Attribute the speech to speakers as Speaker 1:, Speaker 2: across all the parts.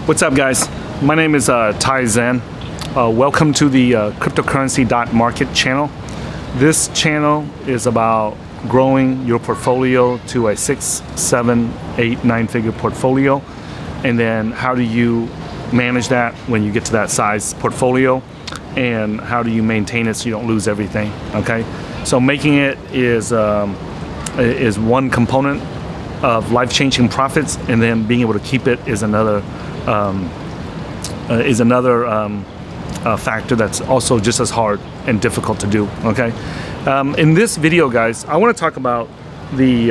Speaker 1: What's up, guys? My name is Tai Zen. Welcome to the cryptocurrency.market channel. This channel is about growing your portfolio to a 6, 7, 8, 9-figure portfolio, and then how do you manage that when you get to that size portfolio, and how do you maintain it so you don't lose everything. Okay, so making it is one component of life-changing profits, and then being able to keep it is another factor that's also just as hard and difficult to do. Okay, in this video, guys, I want to talk about the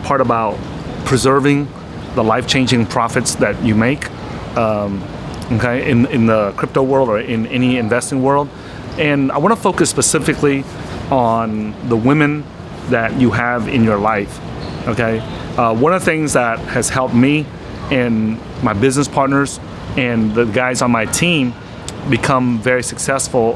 Speaker 1: part about preserving the life-changing profits that you make. Okay, in the crypto world or in any investing world, and I want to focus specifically on the women that you have in your life. Okay, one of the things that has helped me and my business partners and the guys on my team become very successful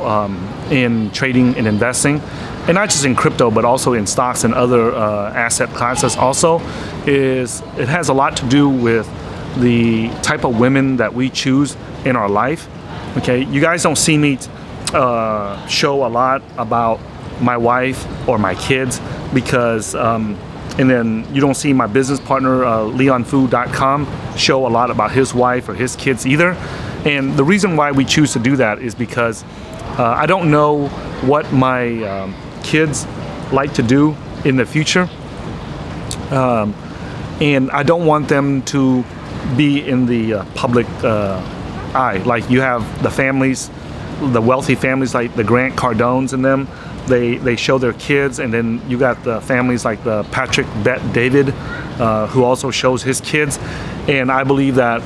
Speaker 1: in trading and investing, and not just in crypto but also in stocks and other asset classes also, is it has a lot to do with the type of women that we choose in our life. Okay, you guys don't see me show a lot about my wife or my kids because and then you don't see my business partner leonfu.com show a lot about his wife or his kids either. And the reason why we choose to do that is because I don't know what my kids like to do in the future, and I don't want them to be in the public eye. Like you have the families, the wealthy families like the Grant Cardones and them, they show their kids, and then you got the families like the Patrick Bet David who also shows his kids. And I believe that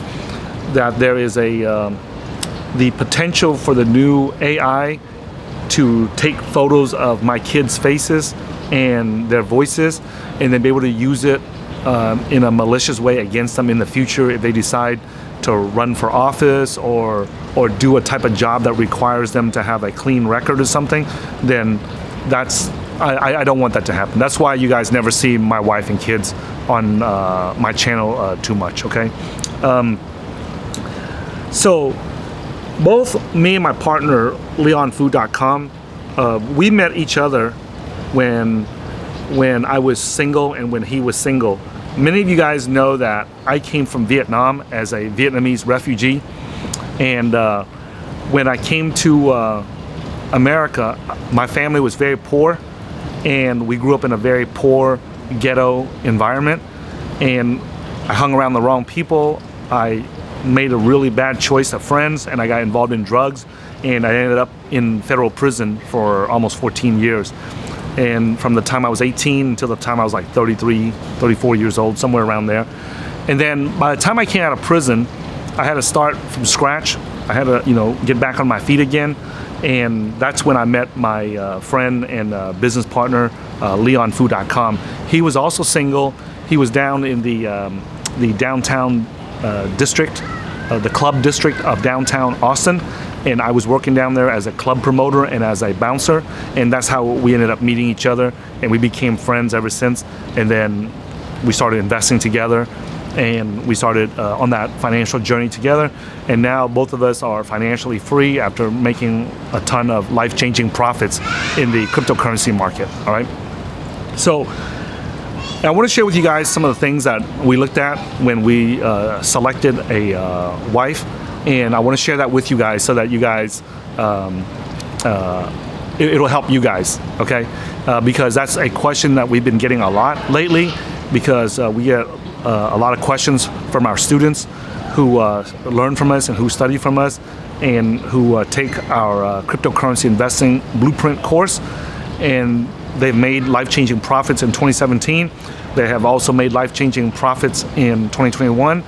Speaker 1: there is the potential for the new AI to take photos of my kids' faces and their voices and then be able to use it in a malicious way against them in the future if they decide to run for office or do a type of job that requires them to have a clean record or something. Then I don't want that to happen. That's why you guys never see my wife and kids on my channel too much. Okay, so both me and my partner leonfu.com, we met each other when I was single and when he was single. Many of you guys know that I came from Vietnam as a Vietnamese refugee, and when I came to America, my family was very poor, and we grew up in a very poor ghetto environment, and I hung around the wrong people. I made a really bad choice of friends, and I got involved in drugs, and I ended up in federal prison for almost 14 years. And from the time I was 18 until the time I was like 33, 34 years old, somewhere around there. And then by the time I came out of prison, I had to start from scratch. I had to, get back on my feet again. And that's when I met my friend and business partner, leonfu.com. He was also single. He was down in the downtown district, the club district of downtown Austin. And I was working down there as a club promoter and as a bouncer, and that's how we ended up meeting each other, and we became friends ever since. And then we started investing together, and we started on that financial journey together, and now both of us are financially free after making a ton of life-changing profits in the cryptocurrency market. All right, so I want to share with you guys some of the things that we looked at when we selected a wife. And I want to share that with you guys so that you guys, it'll help you guys, okay? Because that's a question that we've been getting a lot lately, because we get a lot of questions from our students who learn from us and who study from us and who take our cryptocurrency investing blueprint course. And they've made life-changing profits in 2017. They have also made life-changing profits in 2021.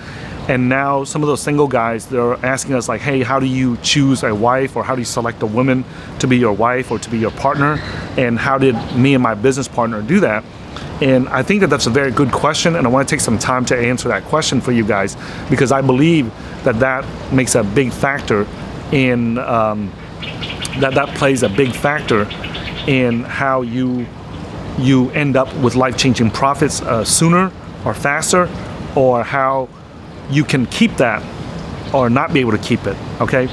Speaker 1: And now some of those single guys, they're asking us like, hey, how do you choose a wife, or how do you select a woman to be your wife or to be your partner? And how did me and my business partner do that? And I think that that's a very good question, and I want to take some time to answer that question for you guys, because I believe that makes a big factor in, that plays a big factor in how you end up with life-changing profits sooner or faster, or how you can keep that or not be able to keep it, okay?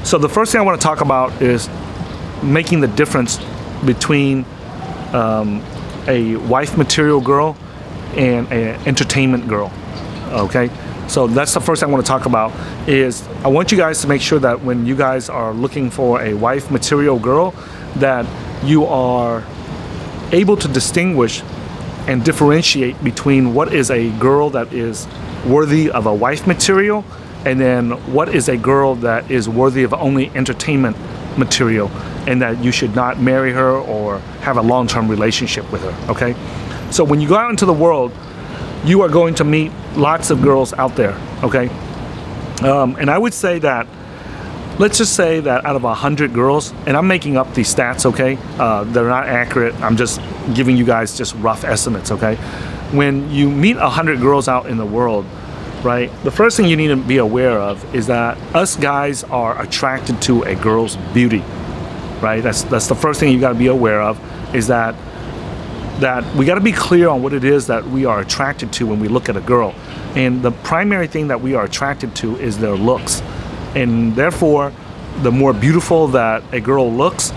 Speaker 1: So the first thing I want to talk about is making the difference between a wife material girl and an entertainment girl, okay? So that's the first thing I want to talk about. Is I want you guys to make sure that when you guys are looking for a wife material girl, that you are able to distinguish and differentiate between what is a girl that is worthy of a wife material, and then what is a girl that is worthy of only entertainment material, and that you should not marry her or have a long-term relationship with her, okay? So when you go out into the world, you are going to meet lots of girls out there, okay? And I would say that, let's just say that out of 100 girls, and I'm making up these stats, okay? They're not accurate. I'm just giving you guys just rough estimates, okay? When you meet 100 girls out in the world, right, the first thing you need to be aware of is that us guys are attracted to a girl's beauty, right? That's the first thing you got to be aware of, is that we got to be clear on what it is that we are attracted to when we look at a girl. And the primary thing that we are attracted to is their looks. And therefore, the more beautiful that a girl looks,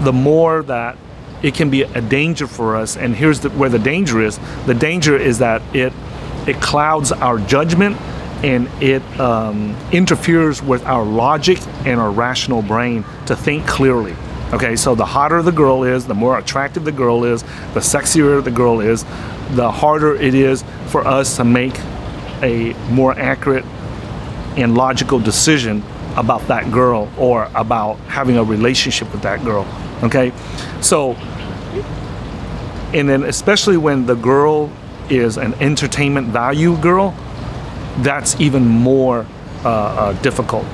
Speaker 1: the more that it can be a danger for us. And here's where the danger is. The danger is that it clouds our judgment, and it interferes with our logic and our rational brain to think clearly. Okay, so the hotter the girl is, the more attractive the girl is, the sexier the girl is, the harder it is for us to make a more accurate and logical decision about that girl, or about having a relationship with that girl, okay? So, and then especially when the girl is an entertainment value girl, that's even more difficult,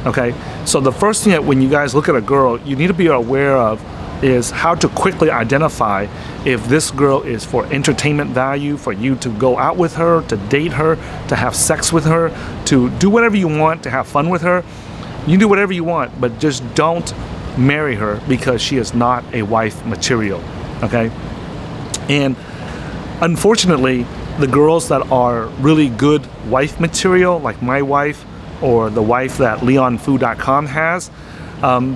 Speaker 1: okay? So the first thing that when you guys look at a girl, you need to be aware of is how to quickly identify if this girl is for entertainment value, for you to go out with her, to date her, to have sex with her, to do whatever you want, to have fun with her. You do whatever you want, but just don't marry her because she is not a wife material, okay? And unfortunately, the girls that are really good wife material, like my wife or the wife that leonfu.com has,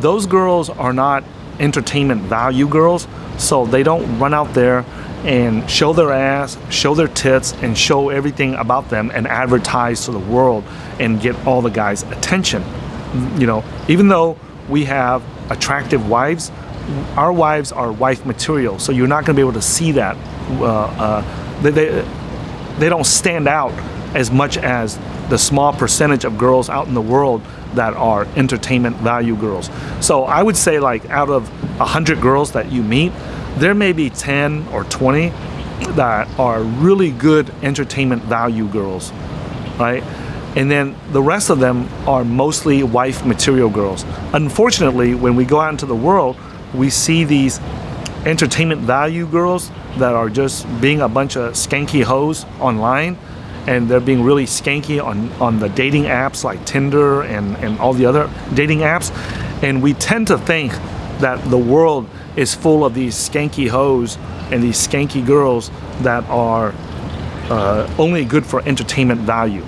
Speaker 1: those girls are not entertainment value girls, so they don't run out there and show their ass, show their tits, and show everything about them and advertise to the world and get all the guys' attention. You know, even though we have attractive wives, our wives are wife material, so you're not going to be able to see that. They don't stand out as much as the small percentage of girls out in the world that are entertainment value girls. So I would say, like, out of 100 girls that you meet, there may be 10 or 20 that are really good entertainment value girls, right? And then the rest of them are mostly wife material girls. Unfortunately, when we go out into the world, we see these entertainment value girls that are just being a bunch of skanky hoes online, and they're being really skanky on the dating apps like Tinder and all the other dating apps. And we tend to think that the world is full of these skanky hoes and these skanky girls that are only good for entertainment value,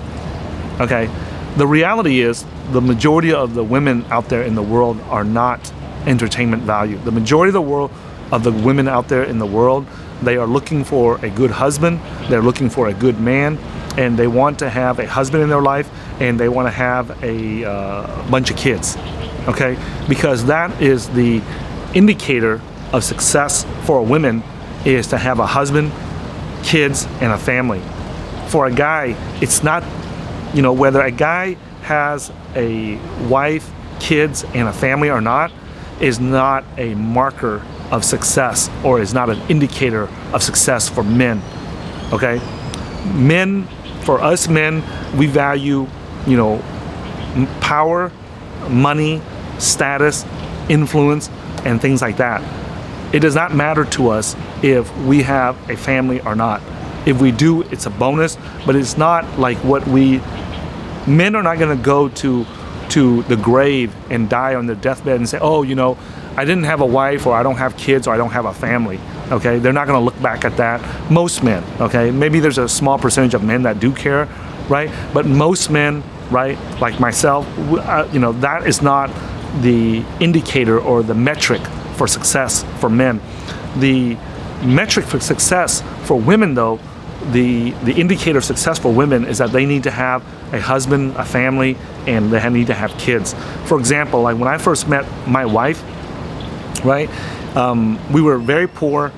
Speaker 1: okay? The reality is the majority of the women out there in the world are not entertainment value. The majority of the women out there in the world, they are looking for a good husband, they're looking for a good man, and they want to have a husband in their life, and they want to have a bunch of kids, okay? Because that is the indicator of success for a woman, is to have a husband, kids, and a family. For a guy, it's not, you know, whether a guy has a wife, kids, and a family or not is not a marker of success, or is not an indicator of success for men, okay? Men, for us men, we value, you know, power, money, status, influence, and things like that. It does not matter to us if we have a family or not. If we do, it's a bonus, but it's not like men are not gonna go to the grave and die on their deathbed and say, oh, you know, I didn't have a wife, or I don't have kids, or I don't have a family, okay? They're not gonna look back at that. Most men, okay? Maybe there's a small percentage of men that do care, right? But most men right? Like myself, that is not the indicator or the metric for success for men. The metric for success for women, though, the indicator of success for women is that they need to have a husband, a family, and they need to have kids. For example, like when I first met my wife, right, we were very poor,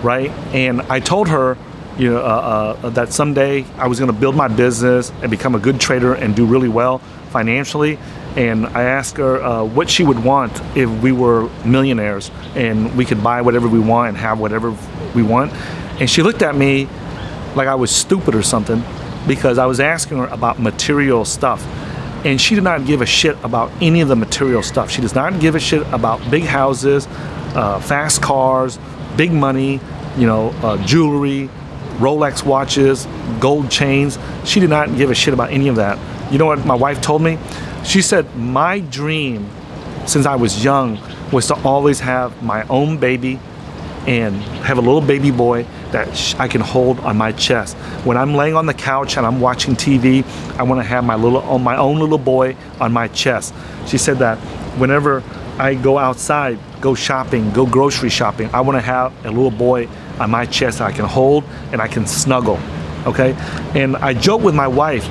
Speaker 1: right, and I told her, that someday I was going to build my business and become a good trader and do really well financially. And I asked her what she would want if we were millionaires and we could buy whatever we want and have whatever we want. And she looked at me like I was stupid or something because I was asking her about material stuff. And she did not give a shit about any of the material stuff. She does not give a shit about big houses, fast cars, big money, jewelry, Rolex watches, gold chains. She did not give a shit about any of that. You know what my wife told me? She said, my dream since I was young was to always have my own baby and have a little baby boy that I can hold on my chest. When I'm laying on the couch and I'm watching TV, I want to have my own little boy on my chest. She said that whenever I go outside, go shopping, go grocery shopping, I want to have a little boy on my chest that I can hold and I can snuggle, okay? And I joke with my wife,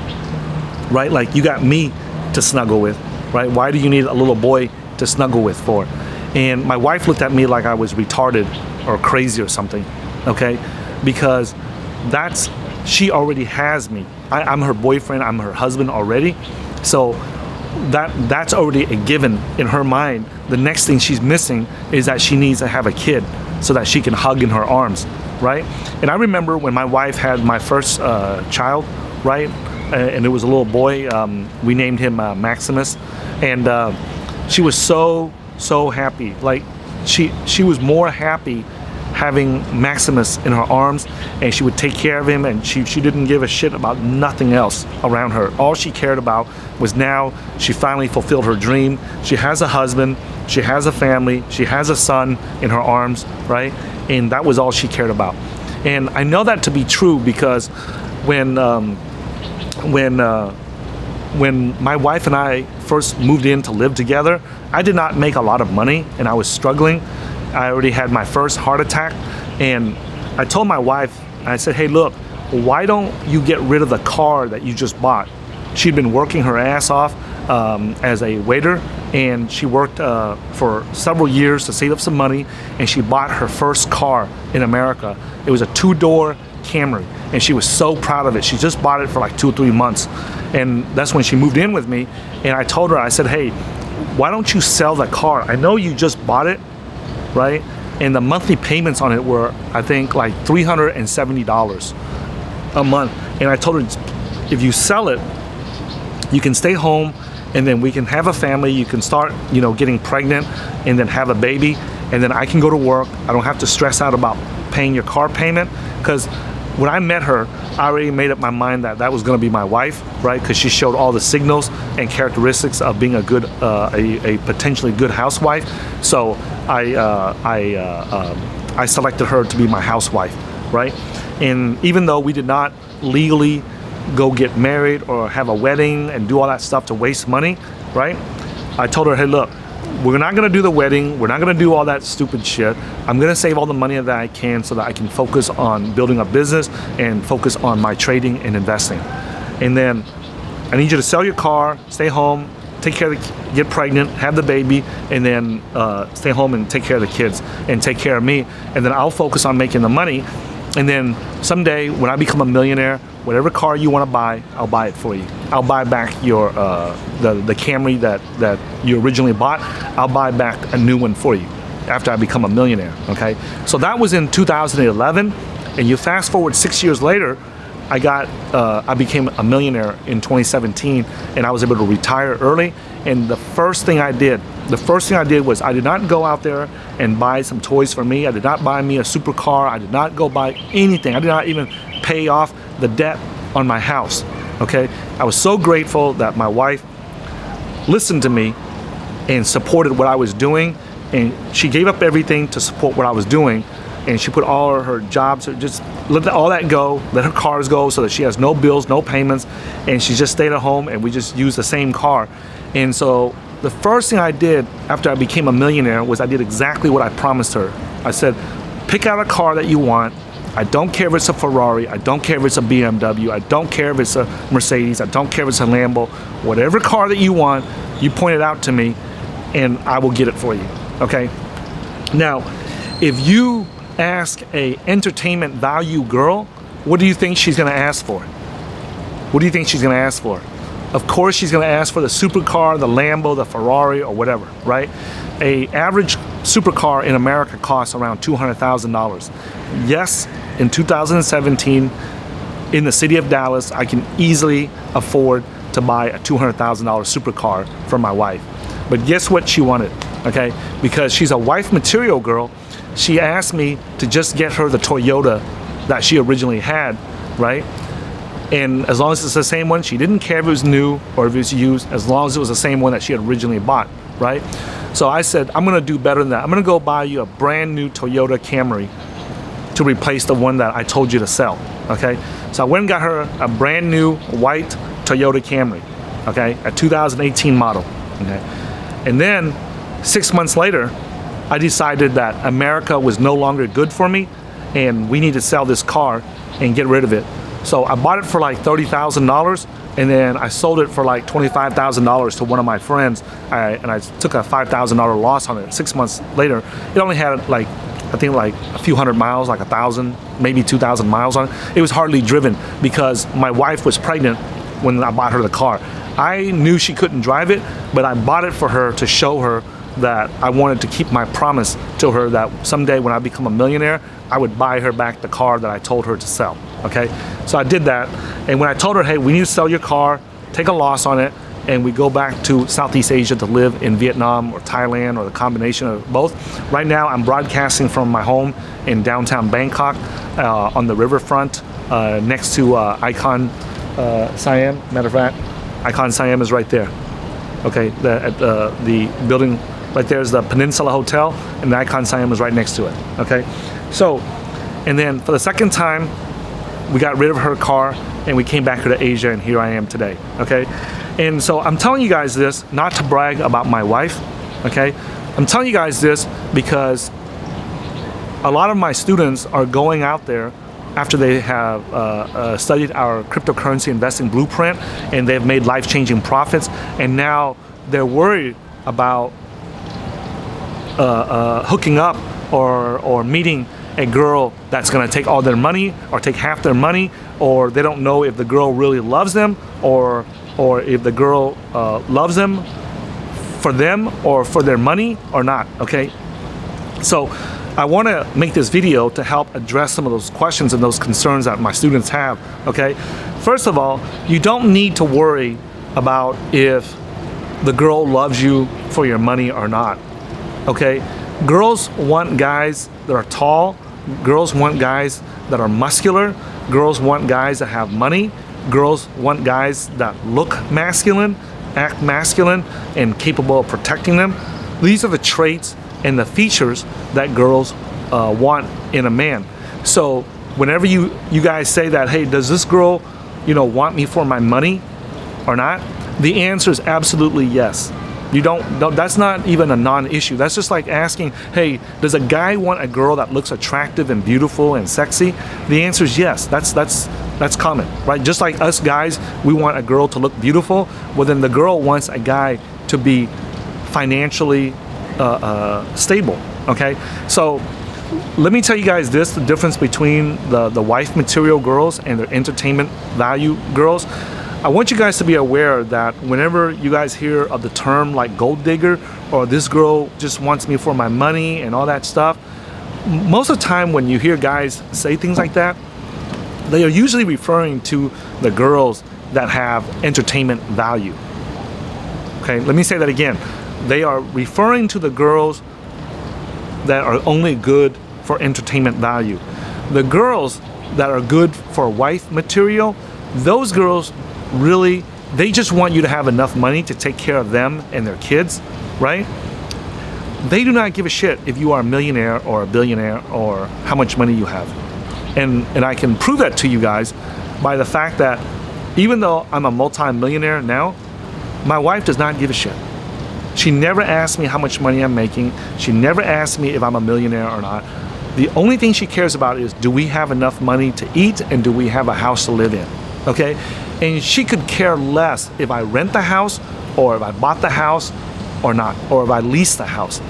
Speaker 1: right? Like, you got me to snuggle with, right? Why do you need a little boy to snuggle with for? And my wife looked at me like I was retarded or crazy or something, okay? Because she already has me. I'm her boyfriend, I'm her husband already. So that's already a given in her mind. The next thing she's missing is that she needs to have a kid so that she can hug in her arms, right? And I remember when my wife had my first child, right? And it was a little boy. We named him Maximus, and she was so happy. Like she was more happy having Maximus in her arms, and she would take care of him, and she didn't give a shit about nothing else around her. All she cared about was now she finally fulfilled her dream. She has a husband, she has a family, she has a son in her arms, right? And that was all she cared about. And I know that to be true because when my wife and I first moved in to live together, I did not make a lot of money and I was struggling. I already had my first heart attack, and I told my wife, I said, hey, look, why don't you get rid of the car that you just bought? She'd been working her ass off as a waiter, and she worked for several years to save up some money, and she bought her first car in America. It was a 2-door Camry, and she was so proud of it. She just bought it for like 2 or 3 months, and that's when she moved in with me. And I told her, I said, hey, why don't you sell the car? I know you just bought it, right? And the monthly payments on it were, I think, like $370 a month. And I told her, if you sell it, you can stay home, and then we can have a family. You can start, getting pregnant, and then have a baby, and then I can go to work. I don't have to stress out about paying your car payment. Because when I met her, I already made up my mind that was going to be my wife, right? Because she showed all the signals and characteristics of being a good, a potentially good housewife. So I selected her to be my housewife, right? And even though we did not legally go get married or have a wedding and do all that stuff to waste money, right? I told her, hey, look, we're not gonna do the wedding. We're not gonna do all that stupid shit. I'm gonna save all the money that I can so that I can focus on building a business and focus on my trading and investing. And then I need you to sell your car, stay home, take care of get pregnant, have the baby, and then stay home and take care of the kids and take care of me. And then I'll focus on making the money. And then someday when I become a millionaire, whatever car you want to buy, I'll buy it for you. I'll buy back your the Camry that you originally bought. I'll buy back a new one for you after I become a millionaire, okay? So that was in 2011, and you fast forward 6 years later, I became a millionaire in 2017, and I was able to retire early. And the first thing I did was I did not go out there and buy some toys for me. I did not buy me a supercar. I did not go buy anything. I did not even pay off the debt on my house, okay? I was so grateful that my wife listened to me and supported what I was doing, and she gave up everything to support what I was doing, and she put all her jobs, just let all that go, let her cars go so that she has no bills, no payments, and she just stayed at home and we just used the same car. And so the first thing I did after I became a millionaire was I did exactly what I promised her. I said, pick out a car that you want. I don't care if it's a Ferrari, I don't care if it's a BMW, I don't care if it's a Mercedes, I don't care if it's a Lambo. Whatever car that you want, you point it out to me and I will get it for you, okay? Now, if you ask a entertainment value girl, what do you think she's gonna ask for? What do you think she's gonna ask for? Of course she's gonna ask for the supercar, the Lambo, the Ferrari, or whatever, right? A average supercar in America costs around $200,000. Yes, in 2017, in the city of Dallas, I can easily afford to buy a $200,000 supercar for my wife. But guess what she wanted, okay? Because she's a wife material girl, she asked me to just get her the Toyota that she originally had, right? And as long as it's the same one, she didn't care if it was new or if it was used, as long as it was the same one that she had originally bought, right? So I said, I'm gonna do better than that. I'm gonna go buy you a brand new Toyota Camry to replace the one that I told you to sell, okay? So I went and got her a brand new white Toyota Camry, okay? A 2018 model, okay? And then 6 months later, I decided that America was no longer good for me and we need to sell this car and get rid of it. So I bought it for like $30,000 and then I sold it for like $25,000 to one of my friends and I took a $5,000 loss on it. 6 months later, it only had like, I think like a few hundred miles, like 1,000, maybe 2,000 miles on it. It was hardly driven because my wife was pregnant when I bought her the car. I knew she couldn't drive it, but I bought it for her to show her that I wanted to keep my promise to her that someday when I become a millionaire, I would buy her back the car that I told her to sell, okay? So I did that, and when I told her, hey, we need to sell your car, take a loss on it, and we go back to Southeast Asia to live in Vietnam or Thailand or the combination of both. Right now, I'm broadcasting from my home in downtown Bangkok on the riverfront next to Icon Siam. Matter of fact, Icon Siam is right there, okay? The building right there is the Peninsula Hotel, and the Icon Siam is right next to it, okay? So, and then for the second time, we got rid of her car and we came back here to Asia, and here I am today, okay? And so I'm telling you guys this not to brag about my wife, okay? I'm telling you guys this because a lot of my students are going out there after they have studied our cryptocurrency investing blueprint and they've made life-changing profits, and now they're worried about hooking up or meeting a girl that's gonna take all their money or take half their money, or they don't know if the girl really loves them or if the girl loves them or for their money or not, okay? So I wanna make this video to help address some of those questions and those concerns that my students have, okay? First of all, you don't need to worry about if the girl loves you for your money or not, okay? Girls want guys that are tall, girls want guys that are muscular, girls want guys that have money, girls want guys that look masculine, act masculine, and capable of protecting them. These are the traits and the features that girls want in a man. So whenever you guys say that, hey, does this girl, want me for my money or not? The answer is absolutely yes. You don't, that's not even a non-issue. That's just like asking, hey, does a guy want a girl that looks attractive and beautiful and sexy? The answer is yes. That's common, right? Just like us guys, we want a girl to look beautiful. Well, then the girl wants a guy to be financially stable, okay? So let me tell you guys this, the difference between the wife material girls and the entertainment value girls. I want you guys to be aware that whenever you guys hear of the term like gold digger or this girl just wants me for my money and all that stuff, most of the time when you hear guys say things like that, they are usually referring to the girls that have entertainment value. Okay, let me say that again. They are referring to the girls that are only good for entertainment value. The girls that are good for wife material, those girls really, they just want you to have enough money to take care of them and their kids, right? They do not give a shit if you are a millionaire or a billionaire or how much money you have. And I can prove that to you guys by the fact that even though I'm a multi-millionaire now, my wife does not give a shit. She never asks me how much money I'm making. She never asks me if I'm a millionaire or not. The only thing she cares about is, do we have enough money to eat and do we have a house to live in, okay? And she could care less if I rent the house or if I bought the house or not, or if I lease the house.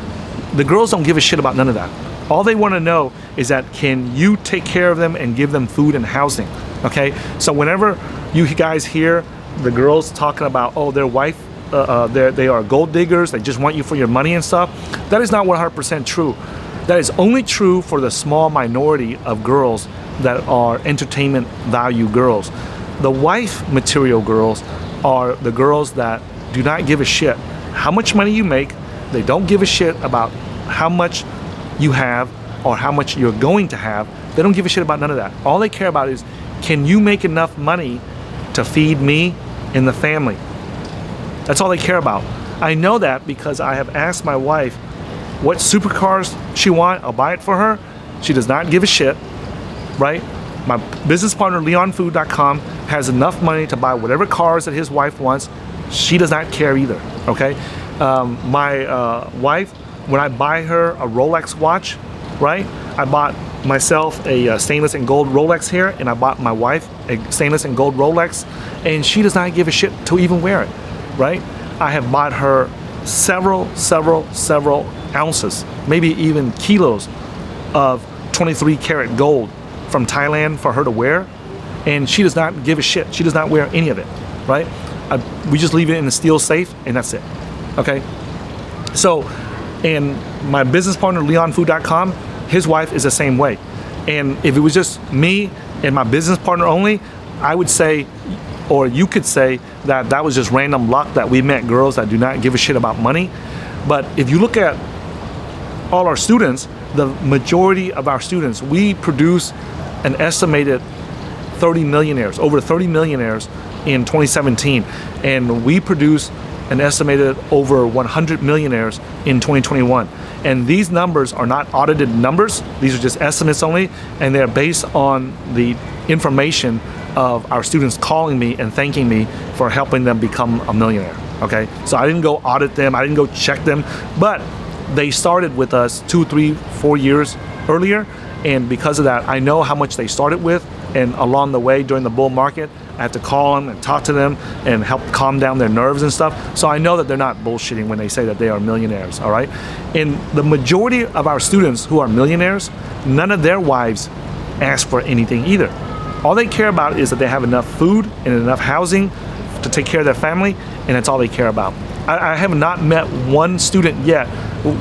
Speaker 1: The girls don't give a shit about none of that. All they want to know is that, can you take care of them and give them food and housing, okay? So whenever you guys hear the girls talking about, oh, their wife, they are gold diggers, they just want you for your money and stuff, that is not 100% true. That is only true for the small minority of girls that are entertainment value girls. The wife material girls are the girls that do not give a shit how much money you make. They don't give a shit about how much you have or how much you're going to have. They don't give a shit about none of that. All they care about is, can you make enough money to feed me and the family? That's all they care about. I know that because I have asked my wife what supercars she wants. I'll buy it for her. She does not give a shit, right? My business partner, LeonFood.com, has enough money to buy whatever cars that his wife wants. She does not care either, okay? My wife, when I buy her a Rolex watch, right? I bought myself a stainless and gold Rolex here, and I bought my wife a stainless and gold Rolex, and she does not give a shit to even wear it, right? I have bought her several ounces, maybe even kilos of 23 karat gold from Thailand for her to wear, and she does not give a shit. She does not wear any of it, right? We just leave it in the steel safe, and that's it, okay? So, and my business partner, LeonFood.com, his wife is the same way. And if it was just me and my business partner only, I would say, or you could say, that that was just random luck that we met girls that do not give a shit about money. But if you look at all our students, the majority of our students, we produce an estimated 30 millionaires, over 30 millionaires in 2017. And we produce an estimated over 100 millionaires in 2021. And these numbers are not audited numbers. These are just estimates only, and they're based on the information of our students calling me and thanking me for helping them become a millionaire, okay? So I didn't go audit them, I didn't go check them, but they started with us 2, 3, 4 years earlier, and because of that, I know how much they started with, and along the way during the bull market, I have to call them and talk to them and help calm down their nerves and stuff. So I know that they're not bullshitting when they say that they are millionaires, all right? And the majority of our students who are millionaires, none of their wives ask for anything either. All they care about is that they have enough food and enough housing to take care of their family, and that's all they care about. I have not met one student yet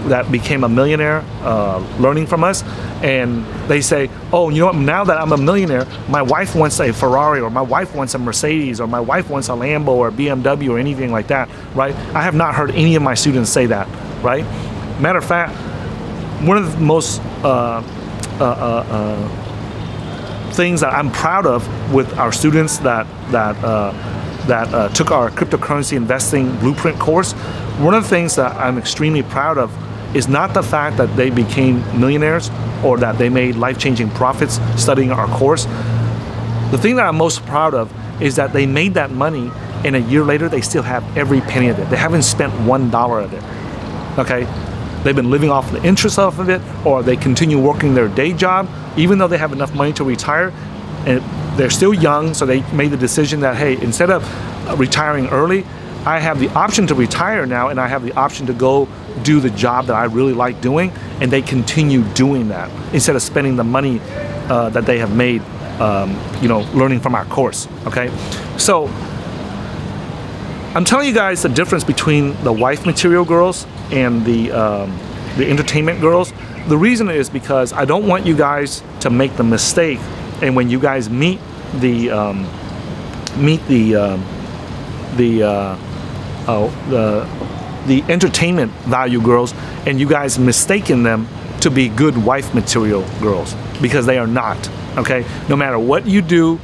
Speaker 1: that became a millionaire learning from us, and they say, oh, you know what, now that I'm a millionaire, my wife wants a Ferrari, or my wife wants a Mercedes, or my wife wants a Lambo or a BMW or anything like that, right? I have not heard any of my students say that, right? Matter of fact, one of the most things that I'm proud of with our students that took our cryptocurrency investing blueprint course, one of the things that I'm extremely proud of is not the fact that they became millionaires or that they made life-changing profits studying our course. The thing that I'm most proud of is that they made that money, and a year later they still have every penny of it. They haven't spent $1 of it, okay? They've been living off the interest off of it, or they continue working their day job, even though they have enough money to retire, and they're still young, so they made the decision that, hey, instead of retiring early, I have the option to retire now, and I have the option to go do the job that I really like doing, and they continue doing that instead of spending the money that they have made, learning from our course, okay? So I'm telling you guys the difference between the wife material girls and the entertainment girls. The reason is because I don't want you guys to make the mistake, and when you guys meet the entertainment value girls, and you guys mistaken them to be good wife material girls, because they are not, okay? No matter what you do,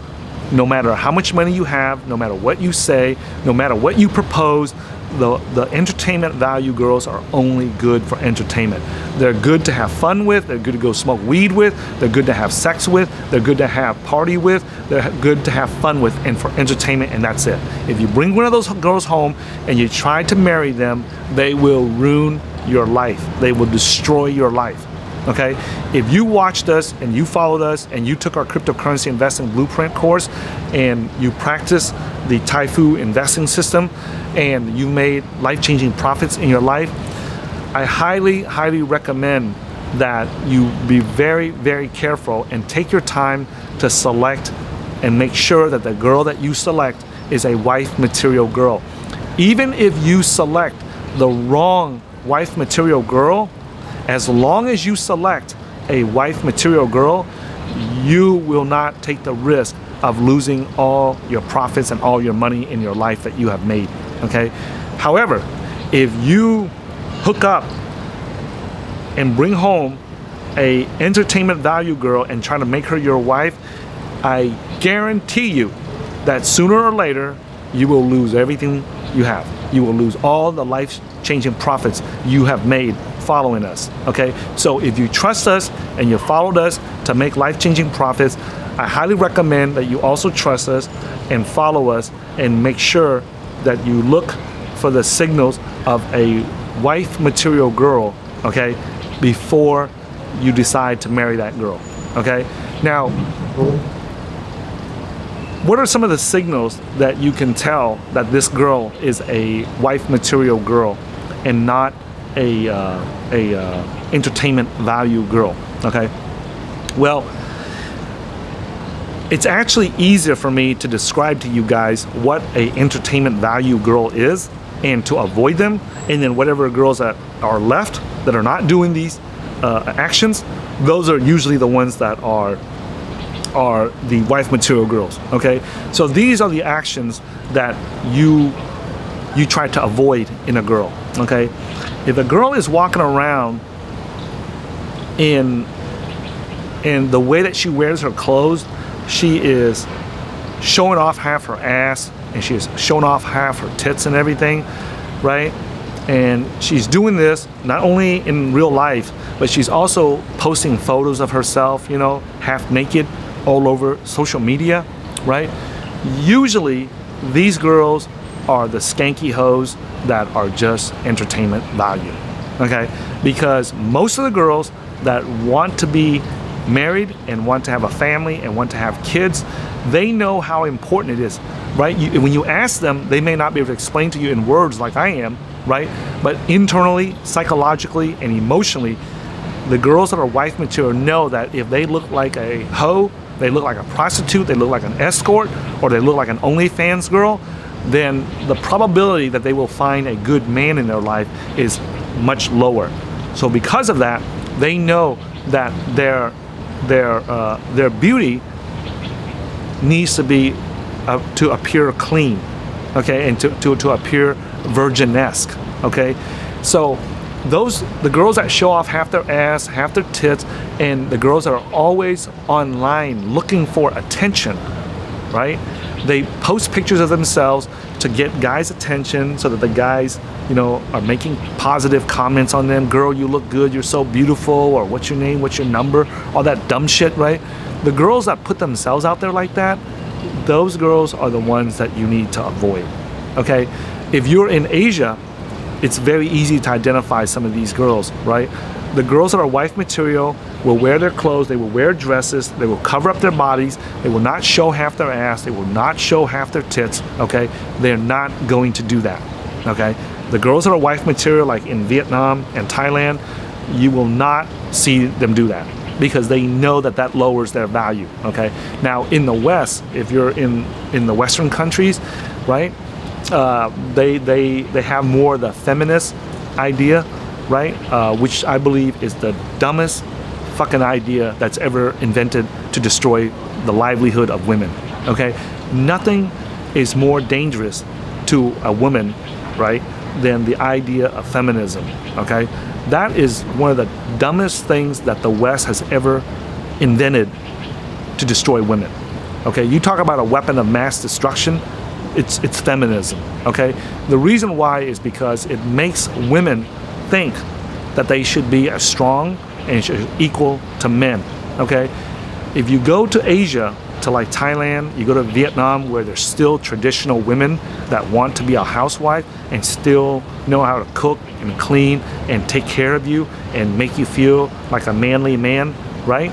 Speaker 1: no matter how much money you have, no matter what you say, no matter what you propose, the entertainment value girls are only good for entertainment. They're good to have fun with, they're good to go smoke weed with, they're good to have sex with, they're good to have party with, they're good to have fun with, and for entertainment, and that's it. If you bring one of those girls home and you try to marry them, they will ruin your life. They will destroy your life. Okay, if you watched us and you followed us and you took our cryptocurrency investing blueprint course and you practiced the Taifu investing system and you made life-changing profits in your life, I highly recommend that you be very careful and take your time to select and make sure that the girl that you select is a wife material girl. Even if you select the wrong wife material girl, as long as you select a wife material girl, you will not take the risk of losing all your profits and all your money in your life that you have made, okay? However, if you hook up and bring home a entertainment value girl and try to make her your wife, I guarantee you that sooner or later, you will lose everything you have. You will lose all the life-changing profits you have made following us, okay? So if you trust us and you followed us to make life-changing profits, I highly recommend that you also trust us and follow us and make sure that you look for the signals of a wife material girl, okay, before you decide to marry that girl, okay? Now, what are some of the signals that you can tell that this girl is a wife material girl and not a entertainment value girl, okay? Well, it's actually easier for me to describe to you guys what a entertainment value girl is and to avoid them, and then whatever girls that are left that are not doing these actions, those are usually the ones that are the wife material girls, okay? So these are the actions that you try to avoid in a girl, okay? If a girl is walking around in the way that she wears her clothes, she is showing off half her ass and she is showing off half her tits and everything, right? And she's doing this not only in real life, but she's also posting photos of herself, you know, half naked all over social media, right? Usually these girls are the skanky hoes that are just entertainment value, okay? Because most of the girls that want to be married and want to have a family and want to have kids, they know how important it is, right? When you ask them, they may not be able to explain to you in words like I am, right? But internally, psychologically, and emotionally, the girls that are wife material know that if they look like a hoe, they look like a prostitute, they look like an escort, or they look like an OnlyFans girl, then the probability that they will find a good man in their life is much lower. So because of that, they know that their beauty needs to be to appear clean, okay, and to appear virgin-esque, okay. So the girls that show off half their ass, half their tits, and the girls that are always online looking for attention, right? They post pictures of themselves to get guys' attention so that the guys, you know, are making positive comments on them. Girl, you look good, you're so beautiful, or what's your name, what's your number, all that dumb shit, right? The girls that put themselves out there like that, those girls are the ones that you need to avoid, okay? If you're in Asia, it's very easy to identify some of these girls, right? The girls that are wife material will wear their clothes, they will wear dresses, they will cover up their bodies, they will not show half their ass, they will not show half their tits, okay? They're not going to do that, okay? The girls that are wife material, like in Vietnam and Thailand, you will not see them do that because they know that that lowers their value, okay? Now, in the West, if you're in the Western countries, right, they have more the feminist idea, right? Which I believe is the dumbest fucking idea that's ever invented to destroy the livelihood of women, okay? Nothing is more dangerous to a woman, right, than the idea of feminism, okay? That is one of the dumbest things that the West has ever invented to destroy women, okay? You talk about a weapon of mass destruction, it's feminism. Okay, the reason why is because it makes women think that they should be as strong and equal to men. Okay, if you go to Asia, to like Thailand, you go to Vietnam, where there's still traditional women that want to be a housewife and still know how to cook and clean and take care of you and make you feel like a manly man, right?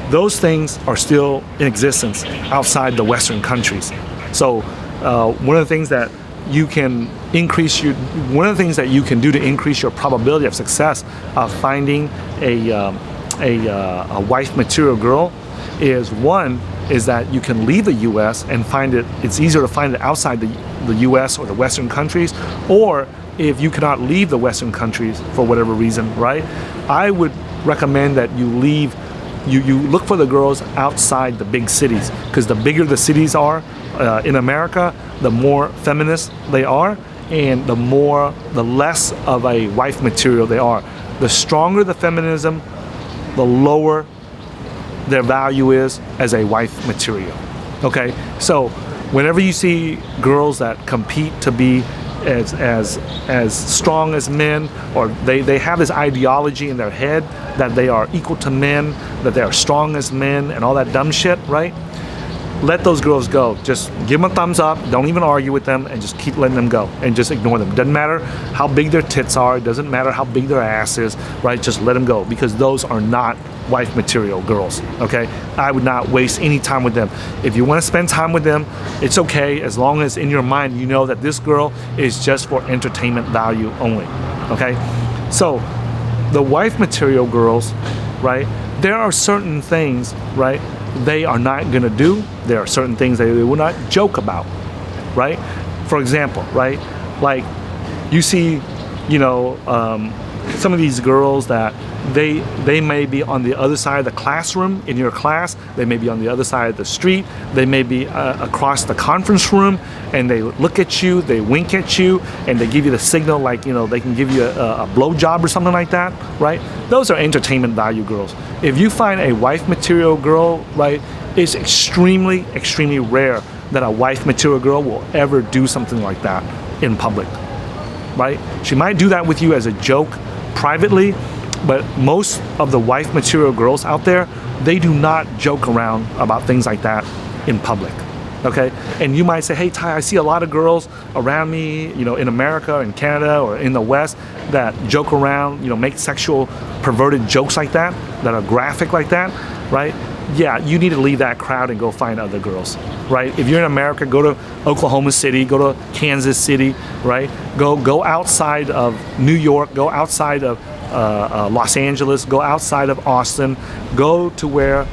Speaker 1: Those things are still in existence outside the Western countries. So one of the things that you can do to increase your probability of success of finding a wife material girl is that you can leave the U.S. and it's easier to find it outside the U.S. or the Western countries, or if you cannot leave the Western countries for whatever reason, right? I would recommend that you look for the girls outside the big cities, because the bigger the cities are in America, the more feminist they are, and the less of a wife material they are. The stronger the feminism, the lower their value is as a wife material. Okay, so whenever you see girls that compete to be as strong as men, or they have this ideology in their head that they are equal to men, that they are strong as men, and all that dumb shit, right? Let those girls go. Just give them a thumbs up. Don't even argue with them, and just keep letting them go, and just ignore them. Doesn't matter how big their tits are. It doesn't matter how big their ass is, right? Just let them go, because those are not wife material girls. Okay, I would not waste any time with them. If you want to spend time with them, it's okay, as long as in your mind you know that this girl is just for entertainment value only. Okay, so the wife material girls, right? There are certain things, right, they are not gonna do. There are certain things they will not joke about, right? For example, right, like you see, some of these girls that they may be on the other side of the classroom in your class, they may be on the other side of the street, they may be across the conference room, and they look at you, they wink at you, and they give you the signal like, they can give you a blowjob or something like that, right? Those are entertainment value girls. If you find a wife material girl, right, it's extremely, extremely rare that a wife material girl will ever do something like that in public, right? She might do that with you as a joke privately, but most of the wife material girls out there, they do not joke around about things like that in public, okay? And you might say, hey, Ty, I see a lot of girls around me, in America, in Canada, or in the West that joke around, make sexual perverted jokes like that are graphic like that, right? Yeah, you need to leave that crowd and go find other girls, right? If you're in America, go to Oklahoma City, go to Kansas City, right? Go outside of New York, go outside of Los Angeles, go outside of Austin, go to where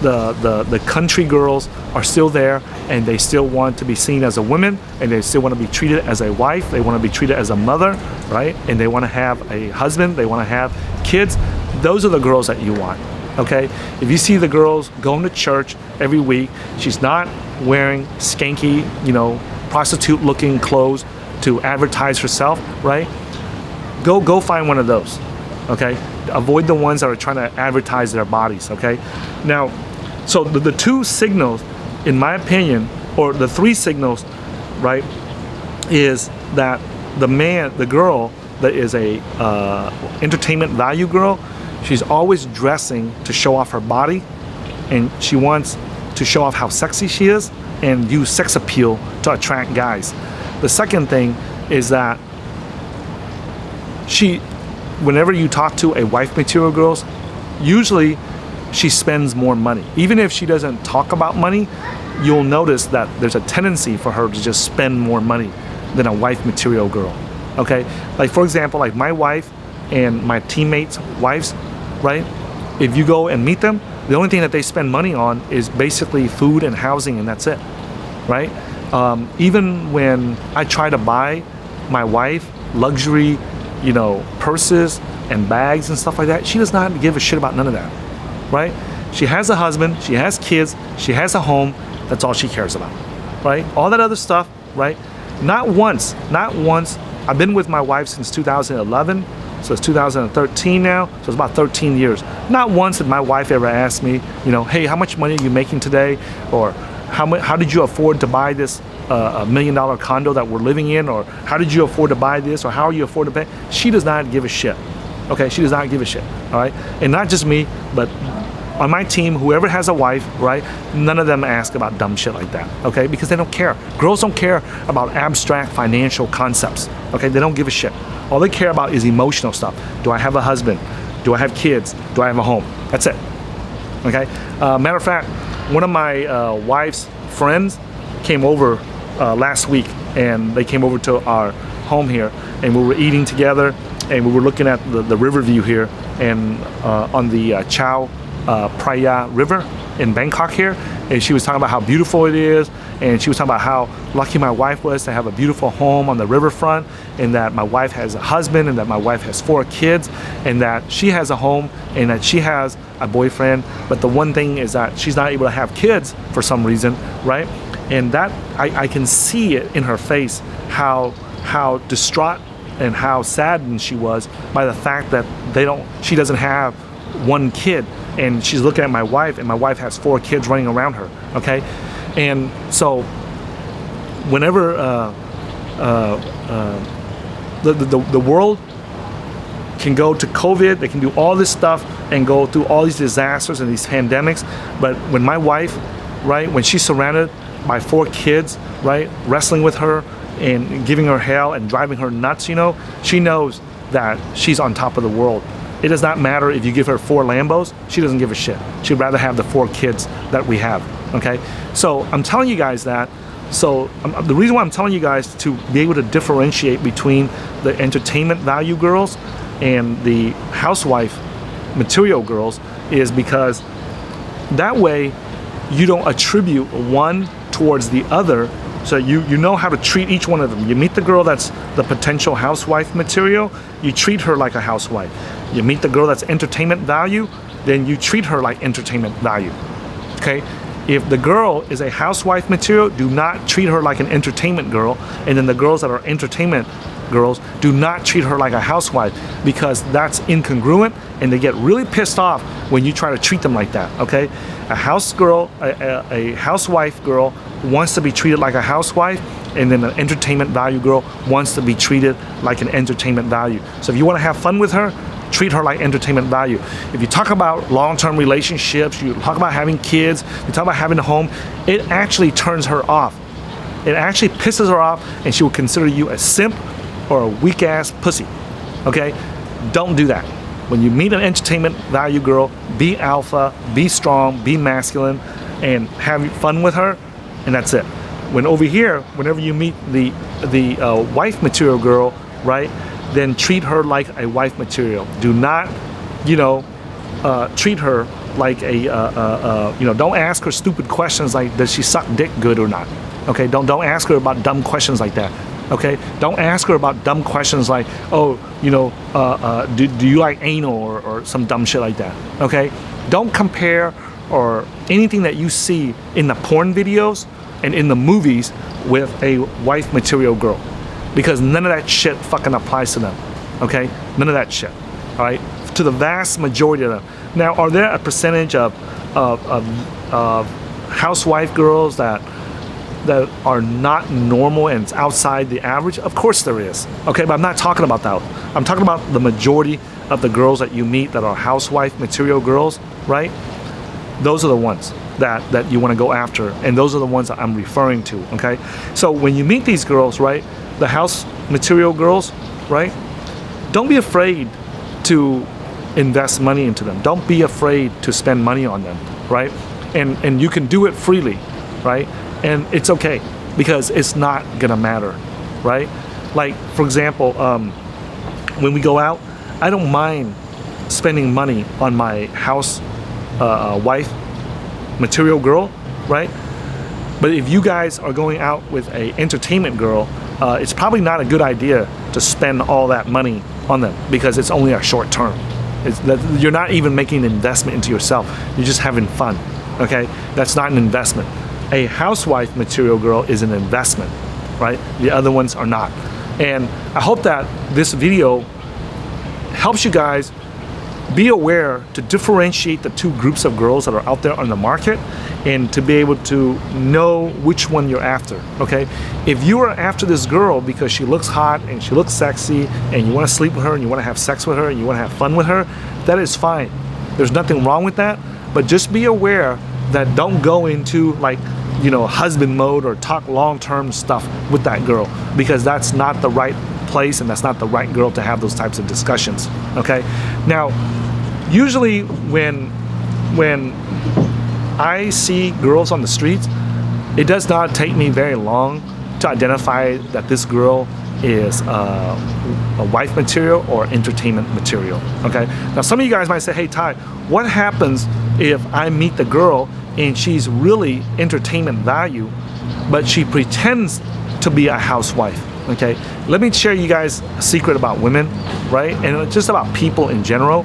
Speaker 1: the country girls are still there, and they still want to be seen as a woman, and they still want to be treated as a wife, they want to be treated as a mother, right? And they want to have a husband, they want to have kids. Those are the girls that you want, okay? If you see the girls going to church every week, she's not wearing skanky, prostitute-looking clothes to advertise herself, right? Go find one of those, okay? Avoid the ones that are trying to advertise their bodies, okay? Now, so the two signals, in my opinion, or the three signals, right, is that the girl that is a entertainment value girl, she's always dressing to show off her body, and she wants to show off how sexy she is and use sex appeal to attract guys. The second thing is that whenever you talk to a wife material girls, usually she spends more money. Even if she doesn't talk about money, you'll notice that there's a tendency for her to just spend more money than a wife material girl, okay? Like, for example, like my wife and my teammates' wives, right? If you go and meet them, the only thing that they spend money on is basically food and housing, and that's it, right? Even when I try to buy my wife luxury, purses and bags and stuff like that, she does not give a shit about none of that, right? She has a husband, she has kids, she has a home. That's all she cares about, right? All that other stuff, right? Not once. I've been with my wife since 2011, so it's 2013 now, so it's about 13 years. Not once did my wife ever ask me, hey, how much money are you making today? Or, how did you afford to buy this $1 million condo that we're living in, or how did you afford to buy this, or how are you afford to pay? She does not give a shit. Okay, she does not give a shit. All right, and not just me, but on my team, whoever has a wife, right? None of them ask about dumb shit like that. Okay, because they don't care. Girls don't care about abstract financial concepts. Okay, they don't give a shit. All they care about is emotional stuff. Do I have a husband? Do I have kids? Do I have a home? That's it. Okay. Matter of fact, one of my wife's friends came over last week, and they came over to our home here, and we were eating together, and we were looking at the river view here, and on the Chao Phraya River in Bangkok here, and she was talking about how beautiful it is, and she was talking about how lucky my wife was to have a beautiful home on the riverfront, and that my wife has a husband, and that my wife has 4 kids, and that she has a home, and that she has a boyfriend, but the one thing is that she's not able to have kids for some reason, right? And that I can see it in her face, how distraught and how saddened she was by the fact that she doesn't have one kid, and she's looking at my wife, and my wife has 4 kids running around her. Okay, and so whenever the world can go to COVID, they can do all this stuff and go through all these disasters and these pandemics, but when my wife, right, when she's surrounded by 4 kids, right, wrestling with her and giving her hell and driving her nuts, you know, she knows that she's on top of the world. It does not matter if you give her 4 Lambos, she doesn't give a shit. She'd rather have the 4 kids that we have, okay? So I'm telling you guys that, the reason why I'm telling you guys to be able to differentiate between the entertainment value girls and the housewife material girls is because that way you don't attribute one towards the other, so you know how to treat each one of them. You meet the girl that's the potential housewife material, you treat her like a housewife. You meet the girl that's entertainment value, then you treat her like entertainment value. Okay? If the girl is a housewife material, do not treat her like an entertainment girl. And then the girls that are entertainment girls, do not treat her like a housewife, because that's incongruent, and they get really pissed off when you try to treat them like that. Okay? A house girl, a housewife girl wants to be treated like a housewife, and then an entertainment value girl wants to be treated like an entertainment value. So if you want to have fun with her, treat her like entertainment value. If you talk about long-term relationships, you talk about having kids, you talk about having a home, it actually turns her off. It actually pisses her off, and she will consider you a simp or a weak-ass pussy. Okay? Don't do that. When you meet an entertainment value girl, be alpha, be strong, be masculine, and have fun with her, and that's it. When over here, whenever you meet the wife material girl, right, then treat her like a wife material. Do not, treat her like a, don't ask her stupid questions like, does she suck dick good or not? Okay, don't ask her about dumb questions like that. Okay, don't ask her about dumb questions like, oh, do you like anal or some dumb shit like that. Okay, don't compare or anything that you see in the porn videos and in the movies with a wife material girl, because none of that shit fucking applies to them. Okay, none of that shit. All right, to the vast majority of them. Now, are there a percentage of housewife girls that are not normal and it's outside the average? Of course there is. Okay, but I'm not talking about that. I'm talking about the majority of the girls that you meet that are housewife material girls, right? Those are the ones that you want to go after, and those are the ones that I'm referring to. Okay, so when you meet these girls, right, the house material girls, right, don't be afraid to invest money into them. Don't be afraid to spend money on them, right? And you can do it freely, right? And it's okay, because it's not gonna matter, right? Like, for example, when we go out, I don't mind spending money on my house wife material girl, right? But if you guys are going out with a entertainment girl, it's probably not a good idea to spend all that money on them, because it's only a short term. You're not even making an investment into yourself. You're just having fun, okay? That's not an investment. A housewife material girl is an investment, right? The other ones are not. And I hope that this video helps you guys be aware to differentiate the two groups of girls that are out there on the market and to be able to know which one you're after, okay? If you are after this girl because she looks hot and she looks sexy and you want to sleep with her and you want to have sex with her and you want to have fun with her, that is fine. There's nothing wrong with that, but just be aware that don't go into like, you know, husband mode or talk long-term stuff with that girl, because that's not the right place and that's not the right girl to have those types of discussions, okay? Now, usually when I see girls on the streets, it does not take me very long to identify that this girl is a wife material or entertainment material, okay? Now, some of you guys might say, hey, Ty, what happens if I meet the girl and she's really entertainment value, but she pretends to be a housewife, okay? Let me share you guys a secret about women, right? And just about people in general.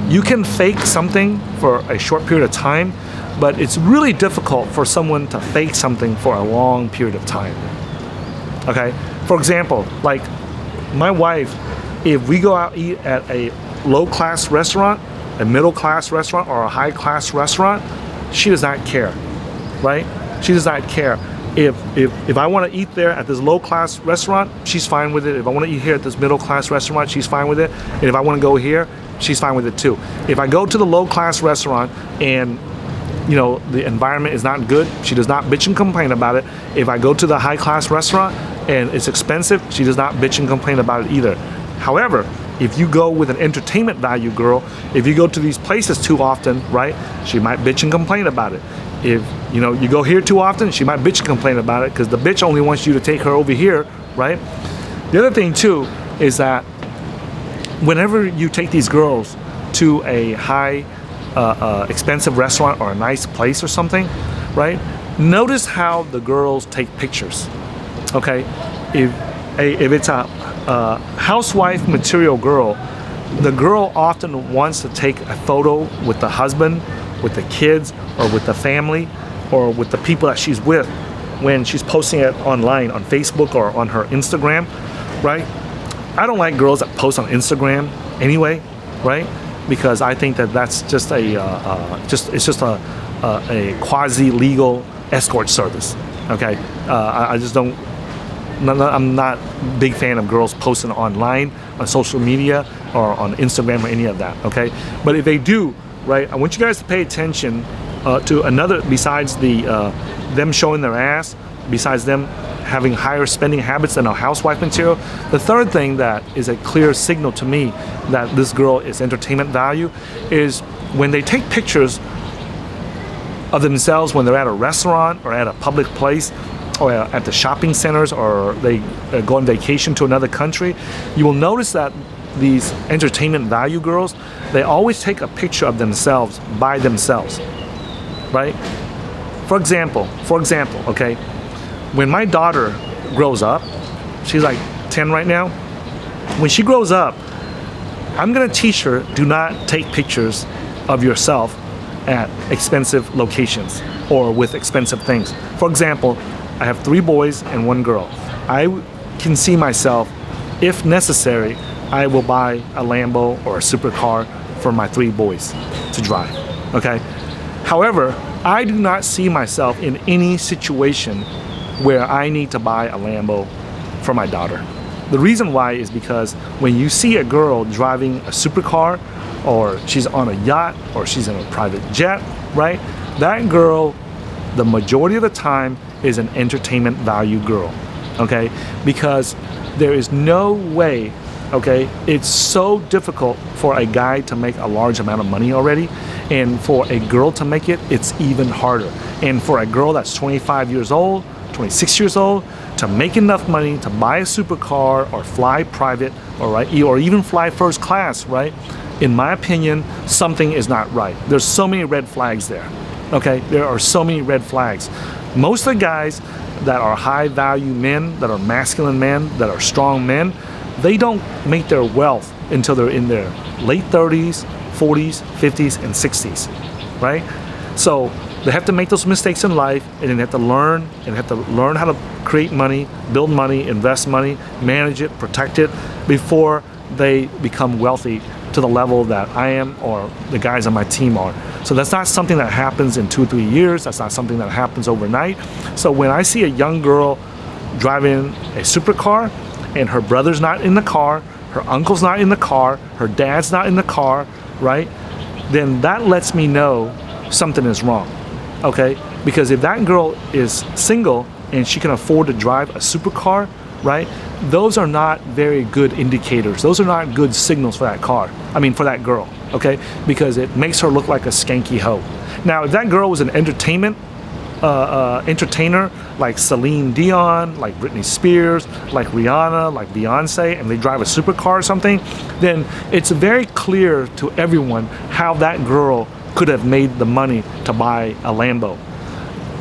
Speaker 1: You can fake something for a short period of time, but it's really difficult for someone to fake something for a long period of time, okay? For example, like my wife, if we go out eat at a low-class restaurant, a middle-class restaurant, or a high-class restaurant, she does not care, right? She does not care. If I want to eat there at this low-class restaurant, she's fine with it. If I want to eat here at this middle-class restaurant, she's fine with it. And if I want to go here, she's fine with it too. If I go to the low-class restaurant and, you know, the environment is not good, she does not bitch and complain about it. If I go to the high-class restaurant and it's expensive, she does not bitch and complain about it either. However, if you go with an entertainment value girl, if you go to these places too often, right, she might bitch and complain about it. If, you know, you go here too often, she might bitch and complain about it because the bitch only wants you to take her over here, right? The other thing too is that whenever you take these girls to a high expensive restaurant or a nice place or something, right, notice how the girls take pictures, okay? If it's a housewife material girl, the girl often wants to take a photo with the husband, with the kids, or with the family, or with the people that she's with when she's posting it online on Facebook or on her Instagram, right? I don't like girls that post on Instagram anyway, right? Because I think that that's just a quasi-legal escort service, okay? I just don't. I'm not a big fan of girls posting online on social media or on Instagram or any of that, okay? But if they do, right, I want you guys to pay attention to another, besides them showing their ass, besides them having higher spending habits than a housewife material. The third thing that is a clear signal to me that this girl is entertainment value is when they take pictures of themselves when they're at a restaurant or at a public place, or at the shopping centers, or they go on vacation to another country. You will notice that these entertainment value girls, they always take a picture of themselves by themselves, right? For example, okay, when my daughter grows up, she's like 10 right now, when she grows up, I'm gonna teach her, do not take pictures of yourself at expensive locations or with expensive things. For example, I have 3 boys and 1 girl. I can see myself, if necessary, I will buy a Lambo or a supercar for my 3 boys to drive, okay? However, I do not see myself in any situation where I need to buy a Lambo for my daughter. The reason why is because when you see a girl driving a supercar, or she's on a yacht, or she's in a private jet, right? That girl, the majority of the time, is an entertainment value girl, okay? Because there is no way, okay? It's so difficult for a guy to make a large amount of money already, and for a girl to make it, it's even harder. And for a girl that's 25 years old, 26 years old, to make enough money to buy a supercar or fly private, or even fly first class, right? In my opinion, something is not right. There's so many red flags there, okay? There are so many red flags. Most of the guys that are high value men, that are masculine men, that are strong men, they don't make their wealth until they're in their late 30s, 40s, 50s, and 60s, right? So they have to make those mistakes in life, and then they have to learn how to create money, build money, invest money, manage it, protect it, before they become wealthy to the level that I am or the guys on my team are. So that's not something that happens in 2 or 3 years. That's not something that happens overnight. So when I see a young girl driving a supercar and her brother's not in the car, her uncle's not in the car, her dad's not in the car, right? Then that lets me know something is wrong, okay? Because if that girl is single and she can afford to drive a supercar, right? Those are not very good indicators. Those are not good signals for that car. I mean, for that girl, okay? Because it makes her look like a skanky hoe. Now, if that girl was an entertainer like Celine Dion, like Britney Spears, like Rihanna, like Beyonce, and they drive a supercar or something, then it's very clear to everyone how that girl could have made the money to buy a Lambo.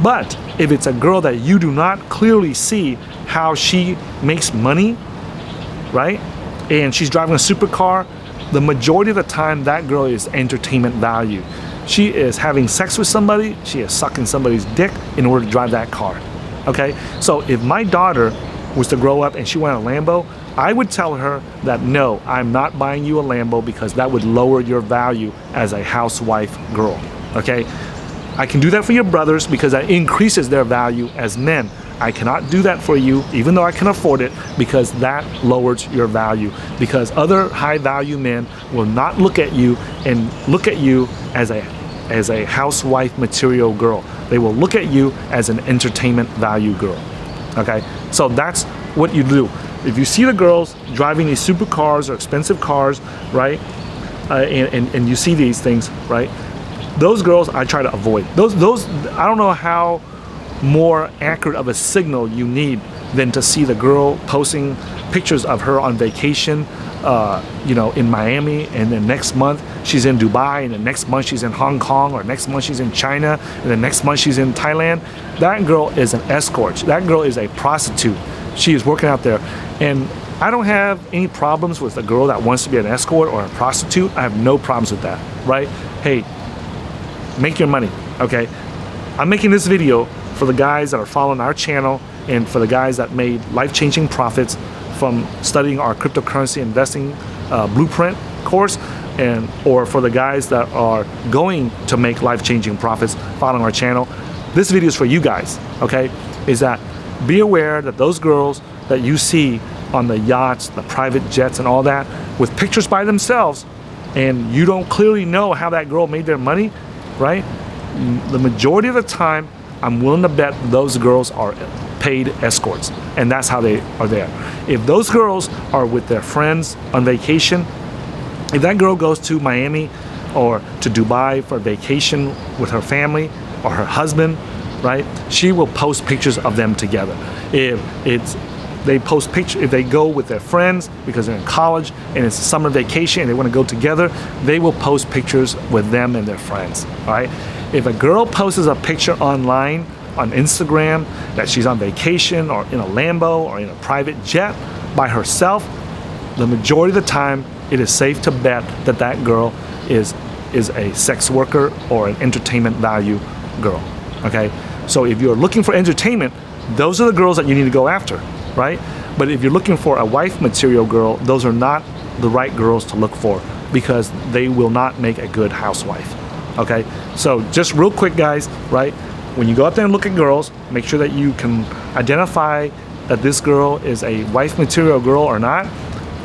Speaker 1: But if it's a girl that you do not clearly see how she makes money, right? And she's driving a supercar, the majority of the time that girl is entertainment value. She is having sex with somebody, she is sucking somebody's dick in order to drive that car, okay? So if my daughter was to grow up and she wanted a Lambo, I would tell her that no, I'm not buying you a Lambo because that would lower your value as a housewife girl, okay? I can do that for your brothers because that increases their value as men. I cannot do that for you, even though I can afford it, because that lowers your value. Because other high value men will not look at you and look at you as a housewife material girl. They will look at you as an entertainment value girl. Okay, so that's what you do. If you see the girls driving these supercars or expensive cars, right, and you see these things, right, those girls I try to avoid. Those I don't know how more accurate of a signal you need than to see the girl posting pictures of her on vacation, you know, in Miami, and then next month she's in Dubai, and the next month she's in Hong Kong, or next month she's in China, and the next month she's in Thailand. That girl is an escort. That girl is a prostitute. She is working out there. And I don't have any problems with a girl that wants to be an escort or a prostitute. I have no problems with that, right? Hey, make your money, okay? I'm making this video for the guys that are following our channel and for the guys that made life-changing profits from studying our cryptocurrency investing blueprint course, and or for the guys that are going to make life-changing profits following our channel. This video is for you guys, okay? Is that be aware that those girls that you see on the yachts, the private jets and all that, with pictures by themselves, and you don't clearly know how that girl made their money, right? The majority of the time, I'm willing to bet those girls are paid escorts, and that's how they are there. If those girls are with their friends on vacation, if that girl goes to Miami or to Dubai for vacation with her family or her husband, right, she will post pictures of them together. If they post pictures, if they go with their friends because they're in college and it's summer vacation and they want to go together, they will post pictures with them and their friends, all right? If a girl posts a picture online on Instagram that she's on vacation or in a Lambo or in a private jet by herself, the majority of the time it is safe to bet that that girl is a sex worker or an entertainment value girl, okay? So if you're looking for entertainment, those are the girls that you need to go after, right? But if you're looking for a wife material girl, those are not the right girls to look for because they will not make a good housewife, okay? So just real quick, guys, right? When you go out there and look at girls, make sure that you can identify that this girl is a wife material girl or not,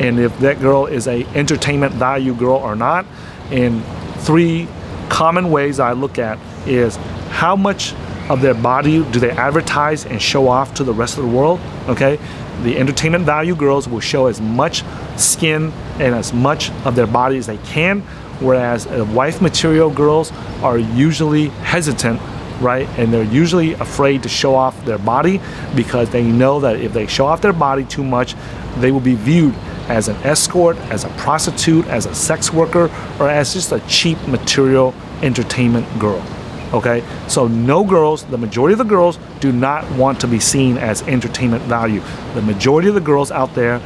Speaker 1: and if that girl is a entertainment value girl or not. And 3 common ways I look at is how much of their body do they advertise and show off to the rest of the world, okay? The entertainment value girls will show as much skin and as much of their body as they can, whereas wife material girls are usually hesitant, right? And they're usually afraid to show off their body because they know that if they show off their body too much, they will be viewed as an escort, as a prostitute, as a sex worker, or as just a cheap material entertainment girl, okay? So no girls, the majority of the girls do not want to be seen as entertainment value. The majority of the girls out there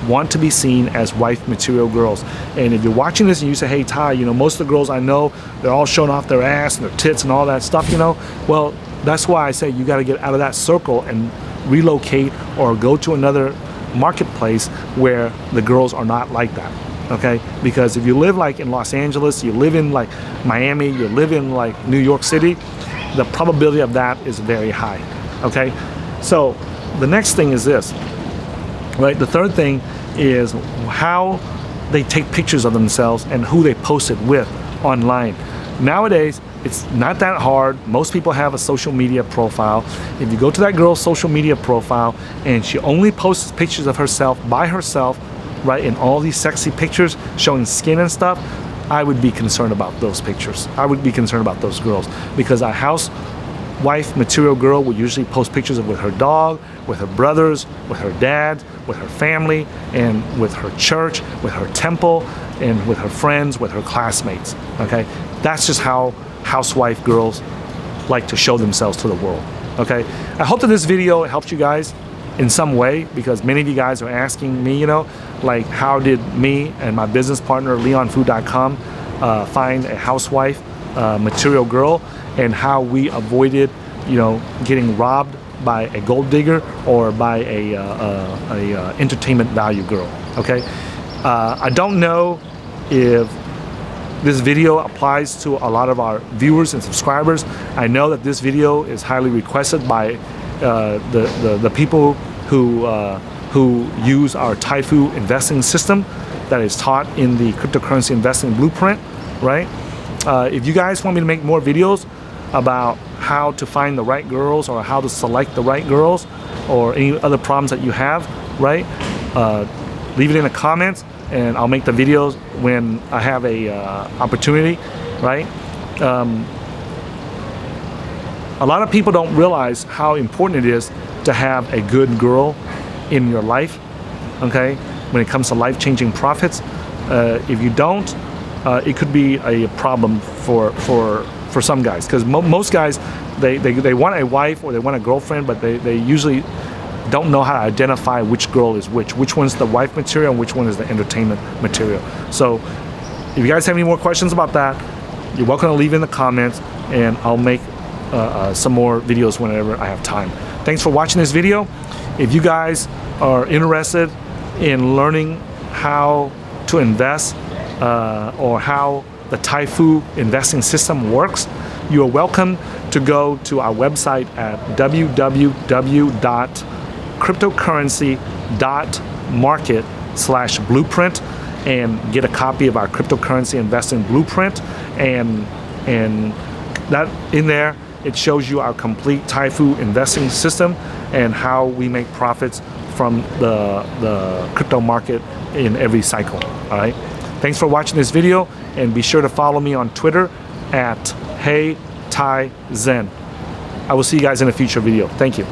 Speaker 1: want to be seen as wife material girls. And if you're watching this and you say, hey Ty, you know, most of the girls I know, they're all showing off their ass and their tits and all that stuff, you know, well, that's why I say you got to get out of that circle and relocate or go to another marketplace where the girls are not like that, okay? Because if you live like in Los Angeles, you live in like Miami, you live in like New York City, the probability of that is very high, okay? So the next thing is this, right? The third thing is how they take pictures of themselves and who they post it with online. Nowadays, it's not that hard. Most people have a social media profile. If you go to that girl's social media profile and she only posts pictures of herself by herself, right, in all these sexy pictures showing skin and stuff, I would be concerned about those pictures. I would be concerned about those girls, because a housewife material girl would usually post pictures with her dog, with her brothers, with her dad, with her family, and with her church, with her temple, and with her friends, with her classmates, okay? That's just how housewife girls like to show themselves to the world, okay? I hope that this video helped you guys in some way, because many of you guys are asking me, you know, like, how did me and my business partner, LeonFood.com, find a housewife material girl, and how we avoided, you know, getting robbed by a gold digger or by a entertainment value girl, okay? I don't know if this video applies to a lot of our viewers and subscribers. I know that this video is highly requested by the people who use our Taifu investing system that is taught in the cryptocurrency investing blueprint, right? If you guys want me to make more videos about how to find the right girls, or how to select the right girls, or any other problems that you have, right? Leave it in the comments, and I'll make the videos when I have a opportunity, right? A lot of people don't realize how important it is to have a good girl in your life, okay? When it comes to life-changing profits, if you don't, it could be a problem for some guys, because most guys, they want a wife or they want a girlfriend, but they usually don't know how to identify which girl is which one's the wife material and which one is the entertainment material. So if you guys have any more questions about that, you're welcome to leave in the comments, and I'll make some more videos whenever I have time. Thanks for watching this video. If you guys are interested in learning how to invest or how the Taifu investing system works, you are welcome to go to our website at www.cryptocurrency.market/blueprint and get a copy of our cryptocurrency investing blueprint, and that in there it shows you our complete Taifu investing system and how we make profits from the crypto market in every cycle. All right, thanks for watching this video, and be sure to follow me on Twitter at HeyTaiZen. I will see you guys in a future video. Thank you.